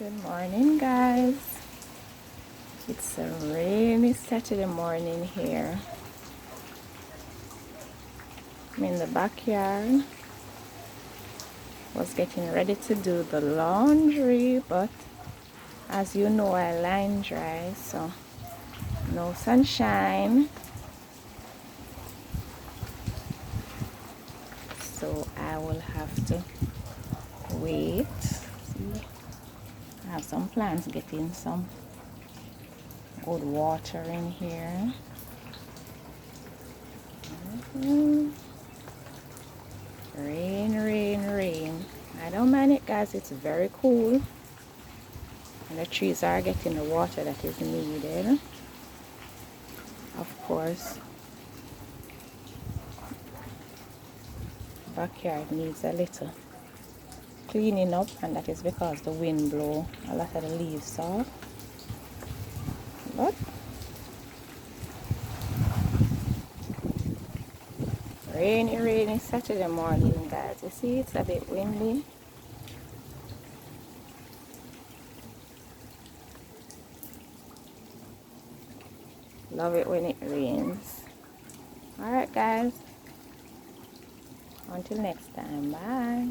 Good morning, guys. It's a rainy Saturday morning here. I'm in the backyard. Was getting ready to do the laundry, but as you know, I line dry, so no sunshine. So I will have to wait. See, I have some plants getting some good water in here. Rain, rain, rain. I don't mind it, guys. It's very cool. And the trees are getting the water that is needed. Of course, backyard needs a little cleaning up, and that is because the wind blow a lot of the leaves off. But rainy, rainy Saturday morning, guys. You see, it's a bit windy. Love it when it rains. Alright, guys. Until next time. Bye.